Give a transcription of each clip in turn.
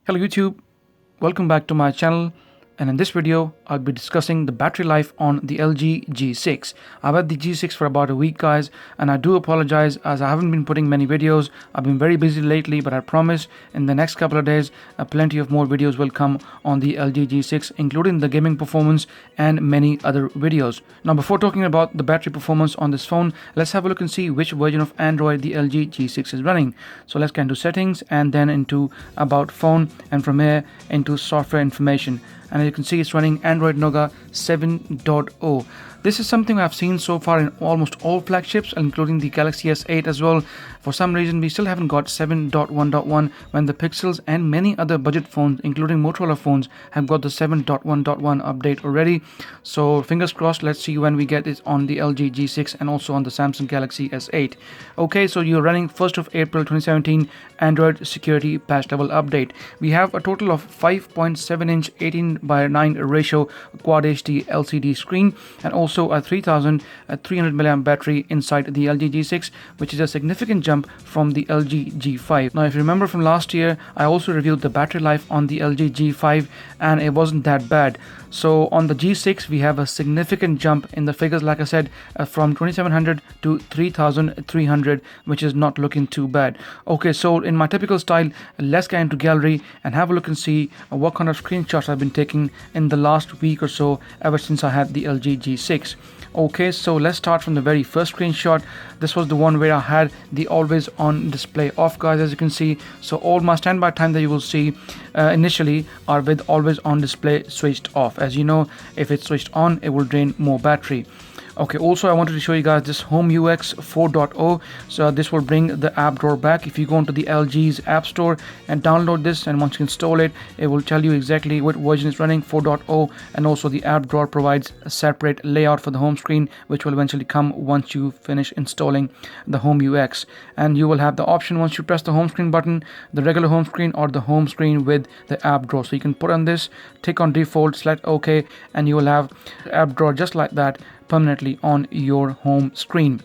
Hello YouTube, welcome back to my channel, and in this video I'll be discussing the battery life on the LG G6. I've had the G6 for about a week guys, and I do apologize as I haven't been putting many videos. I've been very busy lately, but I promise in the next couple of days plenty of more videos will come on the LG G6, including the gaming performance and many other videos. Now before talking about the battery performance on this phone, let's have a look and see which version of Android the LG G6 is running. So let's get into settings and then into about phone, and from here into software information. And as you can see, it's running Android Nougat 7.0. This is something I've seen so far in almost all flagships, including the Galaxy S8 as well. For some reason, we still haven't got 7.1.1 when the Pixels and many other budget phones, including Motorola phones, have got the 7.1.1 update already. So fingers crossed, let's see when we get it on the LG G6 and also on the Samsung Galaxy S8. Okay, so you're running 1st of April 2017 Android Security Patch Level Update. We have a total of 5.7-inch 18:9 ratio Quad HD LCD screen, and also a 3300 mAh battery inside the LG G6, which is a significant jump from the LG G5. Now if you remember from last year, I also reviewed the battery life on the LG G5 and it wasn't that bad. So on the G6 we have a significant jump in the figures, like I said, from 2700 to 3300, which is not looking too bad. Okay, so in my typical style, let's get into gallery and have a look and see what kind of screenshots I've been taking in the last week or so, ever since I had the LG G6. Okay, so let's start from the very first screenshot. This was the one where I had the always on display off, guys, as you can see. So all my standby time that you will see initially are with always on display switched off. As you know, if it's switched on, it will drain more battery. Okay, also I wanted to show you guys this Home UX 4.0. So this will bring the app drawer back. If you go into the LG's app store and download this, and once you install it, it will tell you exactly what version is running, 4.0. And also the app drawer provides a separate layout for the home screen, which will eventually come once you finish installing the Home UX. And you will have the option, once you press the home screen button, the regular home screen or the home screen with the app drawer. So you can put on this, tick on default, select OK, and you will have app drawer just like that permanently on your home screen.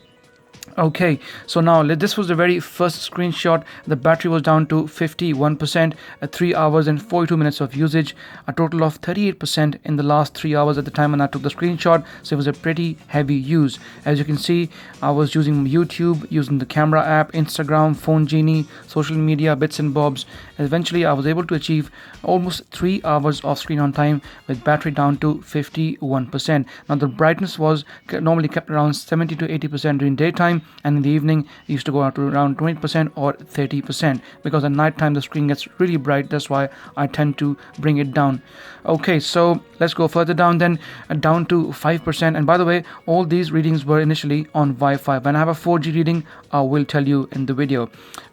Okay, so now this was the very first screenshot. The battery was down to 51% at 3 hours and 42 minutes of usage, a total of 38% in the last 3 hours at the time when I took the screenshot. So it was a pretty heavy use. As you can see, I was using YouTube, using the camera app, Instagram, Phone Genie, social media, bits and bobs. Eventually I was able to achieve almost 3 hours of screen on time with battery down to 51%. Now the brightness was normally kept around 70 to 80% during daytime, and in the evening it used to go out to around 20% or 30%, because at night time the screen gets really bright. That's why I tend to bring it down. Okay, so let's go further down then, down to 5%. And by the way, all these readings were initially on Wi-Fi. When I have a 4G reading, I will tell you in the video.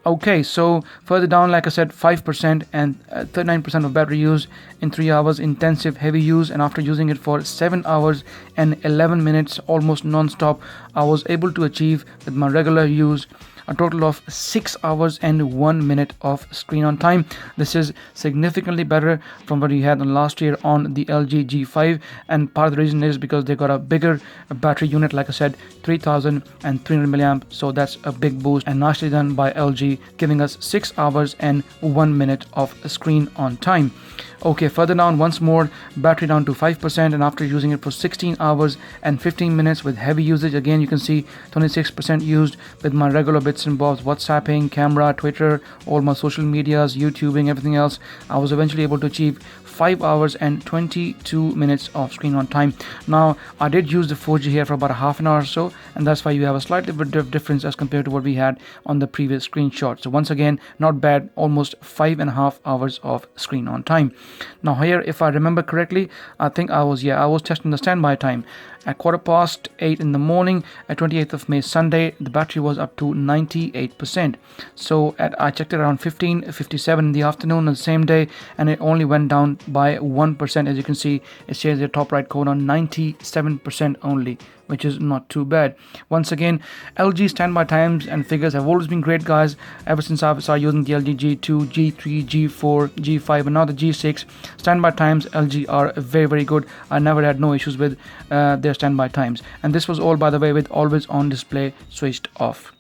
Okay, so further down, like I said, 5% and 39% of battery use in 3 hours, intensive heavy use. And after using it for 7 hours and 11 minutes almost non-stop, I was able to achieve with my regular use a total of 6 hours and 1 minute of screen on time. This is significantly better from what we had last year on the LG G5, and part of the reason is because they got a bigger battery unit, like I said, 3300 milliamp. So that's a big boost and nicely done by LG, giving us 6 hours and 1 minute of screen on time. Okay, further down once more, battery down to 5%, and after using it for 16 hours and 15 minutes with heavy usage, again you can see 26% used with my regular bits and bobs, WhatsApping, camera, Twitter, all my social medias, YouTubing, everything else. I was eventually able to achieve 5 hours and 22 minutes of screen on time. Now I did use the 4G here for about a half an hour or so, and that's why you have a slightly bit of difference as compared to what we had on the previous screenshot. So once again, not bad, almost 5.5 hours of screen on time. Now here, if I remember correctly, I think I was testing the standby time at 8:15 in the morning at 28th of May Sunday. The battery was up to 98%. So I checked it around 15:57 in the afternoon on the same day, and it only went down by 1%. As you can see, it says the top right corner 97% only, which is not too bad. Once again, LG standby times and figures have always been great, guys. Ever since I started using the LG G2, G3, G4, G5, and now the G6, standby times LG are very, very good. I never had no issues with their standby times. And this was all, by the way, with always on display switched off.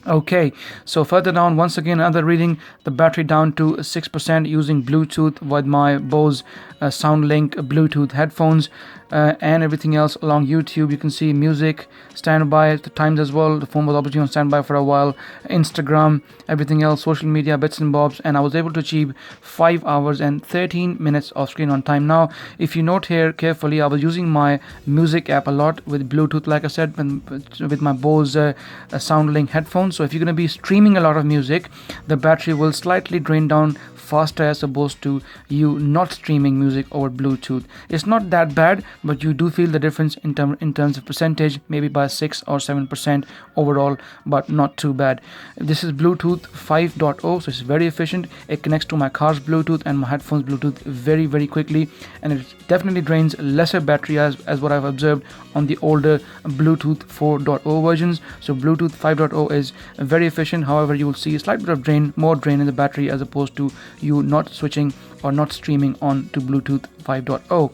Okay, so further down, once again, another reading, the battery down to 6% using Bluetooth with my Bose SoundLink Bluetooth headphones and everything else along YouTube. You can see music, standby at the times as well. The phone was obviously on standby for a while. Instagram, everything else, social media, bits and bobs, and I was able to achieve 5 hours and 13 minutes of screen on time. Now, if you note here carefully, I was using my music app a lot with Bluetooth, like I said, with my Bose SoundLink headphones. So if you're going to be streaming a lot of music, the battery will slightly drain down faster as opposed to you not streaming music over Bluetooth. It's not that bad, but you do feel the difference in terms of percentage, maybe by 6 or 7% overall, but not too bad. This is Bluetooth 5.0, so it's very efficient. It connects to my car's Bluetooth and my headphones Bluetooth very quickly, and it definitely drains lesser battery as what I've observed on the older Bluetooth 4.0 versions. So Bluetooth 5.0 is very efficient. However, you will see a slight bit of more drain in the battery as opposed to you not switching or not streaming on to Bluetooth 5.0.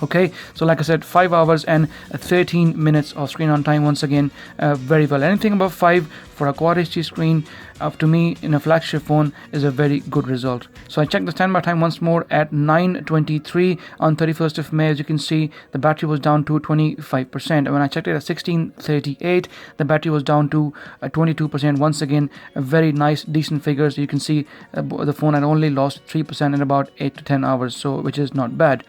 Okay, so like I said, 5 hours and 13 minutes of screen on time. Once again, very well. Anything above 5 for a Quad HD screen, to me in a flagship phone, is a very good result. So I checked the standby time once more at 9:23 on 31st of May. As you can see, the battery was down to 25%, and when I checked it at 16:38, the battery was down to 22%. Once again, a very nice decent figure. So you can see the phone had only lost 3% in about 8 to 10 hours, so which is not bad.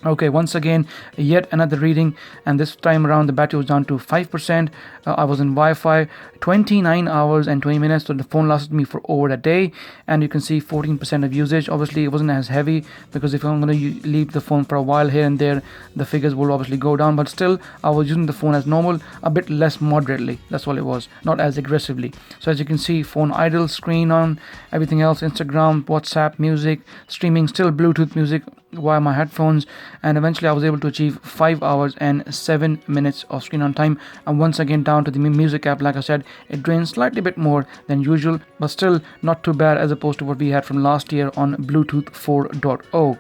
Okay, once again, yet another reading, and this time around the battery was down to 5%. I was in Wi-Fi, 29 hours and 20 minutes, so the phone lasted me for over a day, and you can see 14% of usage. Obviously, it wasn't as heavy, because if I'm going to leave the phone for a while here and there, the figures will obviously go down, but still, I was using the phone as normal, a bit less moderately. That's all it was, not as aggressively. So as you can see, phone idle, screen on, everything else, Instagram, WhatsApp, music, streaming, still Bluetooth music via my headphones, and eventually I was able to achieve 5 hours and 7 minutes of screen on time. And once again, down to the music app, like I said, it drains slightly bit more than usual, but still not too bad as opposed to what we had from last year on Bluetooth 4.0.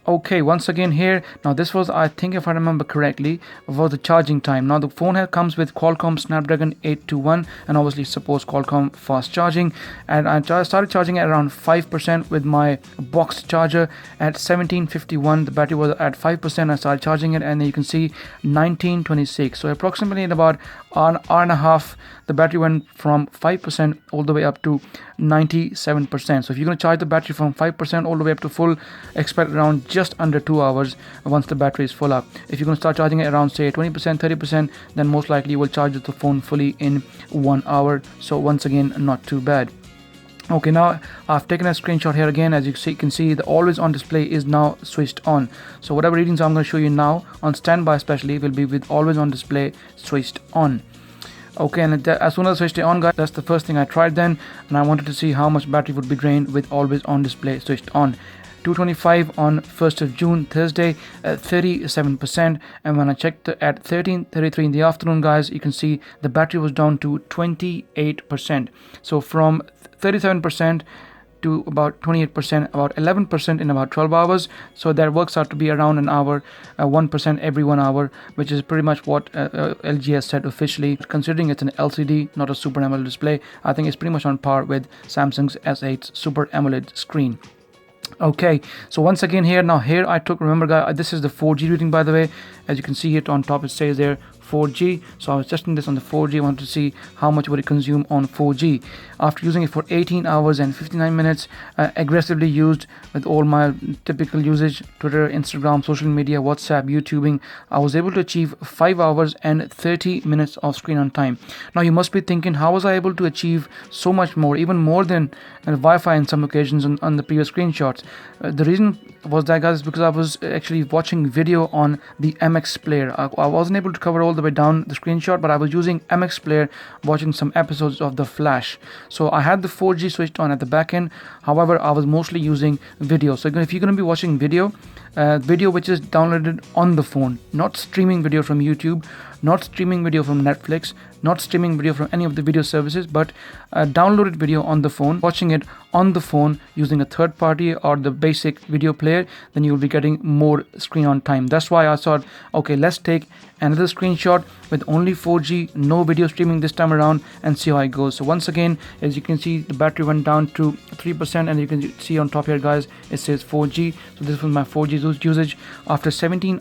Okay, once again here, now this was, I think if I remember correctly, was the charging time. Now the phone comes with Qualcomm Snapdragon 821, and obviously supports Qualcomm fast charging, and I started charging at around 5% with my box charger. At 17:51 the battery was at 5%. I started charging it, and then you can see 19:26, so approximately in about an hour and a half, the battery went from 5% all the way up to 97%. So if you're going to charge the battery from 5% all the way up to full, expect around just under 2 hours once the battery is full up. If you're going to start charging it around say 20%, 30%, then most likely you will charge the phone fully in 1 hour. So once again, not too bad. Okay, now I've taken a screenshot here again. As you can see, the always on display is now switched on. So whatever readings I'm going to show you now on standby especially will be with always on display switched on. Okay, and as soon as I switched it on, guys, that's the first thing I tried then, and I wanted to see how much battery would be drained with always on display switched on. 225 on 1st of June, Thursday, 37%, and when I checked at 13:33 in the afternoon, guys, you can see the battery was down to 28%. So from 37% to about 28%, about 11% in about 12 hours. So that works out to be around an hour, 1% every 1 hour, which is pretty much what LG has said officially. Considering it's an LCD, not a Super AMOLED display, I think it's pretty much on par with Samsung's S8 Super AMOLED screen. Okay, so once again here, I took, remember guys, this is the 4G reading, by the way. As you can see it on top, it says there 4G. So I was testing this on the 4G. I wanted to see how much would it consume on 4G. After using it for 18 hours and 59 minutes, aggressively used with all my typical usage, Twitter, Instagram, social media, WhatsApp, YouTubing, I was able to achieve 5 hours and 30 minutes of screen on time. Now you must be thinking, how was I able to achieve so much more, even more than Wi-Fi in some occasions on the previous screenshots? The reason was that, guys, because I was actually watching video on the MX player. I wasn't able to cover all the way down the screenshot, but I was using MX player watching some episodes of The Flash. So I had the 4G switched on at the back end. However, I was mostly using video. So if you're going to be watching video, video which is downloaded on the phone, not streaming video from YouTube, not streaming video from Netflix, not streaming video from any of the video services, but downloaded video on the phone, watching it on the phone using a third party or the basic video player, then you'll be getting more screen on time. That's why I thought, okay, let's take another screenshot with only 4G, no video streaming this time around, and see how it goes. So once again, as you can see, the battery went down to 3%, and you can see on top here, guys, it says 4G. So this was my 4G usage after 17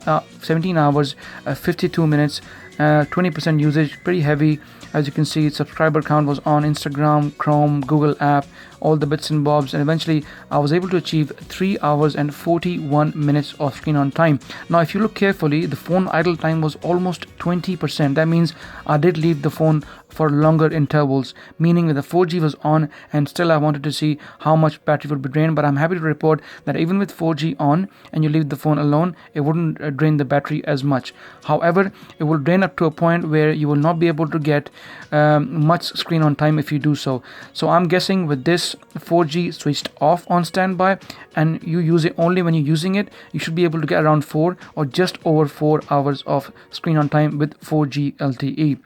hours, 52 minutes, 20% usage, pretty heavy. As you can see, subscriber count was on Instagram, Chrome, Google app, all the bits and bobs, and eventually I was able to achieve 3 hours and 41 minutes of screen on time. Now if you look carefully, the phone idle time was almost 20%. That means I did leave the phone for longer intervals, meaning that the 4G was on and still I wanted to see how much battery would be drained. But I'm happy to report that even with 4G on and you leave the phone alone, it wouldn't drain the battery as much. However, it will drain up to a point where you will not be able to get much screen on time if you do so. So I'm guessing with this 4G switched off on standby and you use it only when you're using it, you should be able to get around 4 or just over 4 hours of screen on time with 4G LTE.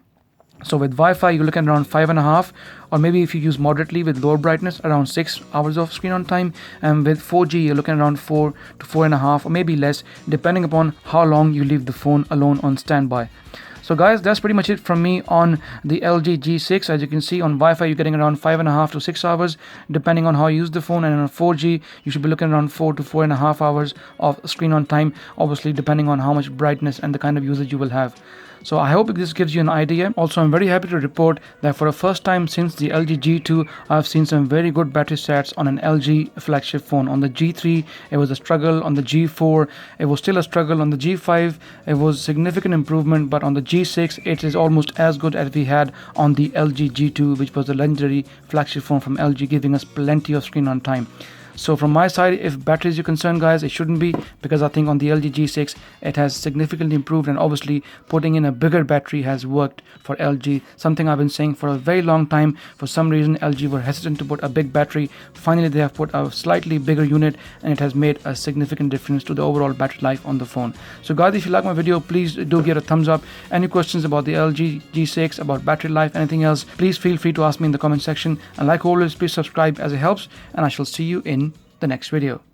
So with Wi-Fi, you're looking at around 5.5, or maybe if you use moderately with lower brightness, around 6 hours of screen on time. And with 4G, you're looking at around 4 to 4.5, or maybe less, depending upon how long you leave the phone alone on standby. So guys, that's pretty much it from me on the LG G6. As you can see, on Wi-Fi you're getting around 5.5 to 6 hours depending on how you use the phone, and on 4G you should be looking around 4 to 4.5 hours of screen on time, obviously depending on how much brightness and the kind of usage you will have. So I hope this gives you an idea. Also, I'm very happy to report that for the first time since the LG G2, I've seen some very good battery stats on an LG flagship phone. On the G3, it was a struggle. On the G4, it was still a struggle. On the G5, it was significant improvement. But on the G6, it is almost as good as we had on the LG G2, which was the legendary flagship phone from LG, giving us plenty of screen on time. So from my side, if battery is your concern, guys, it shouldn't be, because I think on the LG G6 it has significantly improved, and obviously putting in a bigger battery has worked for LG. Something I've been saying for a very long time. For some reason LG were hesitant to put a big battery. Finally they have put a slightly bigger unit, and it has made a significant difference to the overall battery life on the phone. So guys, if you like my video, please do give it a thumbs up. Any questions about the LG G6, about battery life, anything else, please feel free to ask me in the comment section. And like always, please subscribe as it helps, and I shall see you in the next video.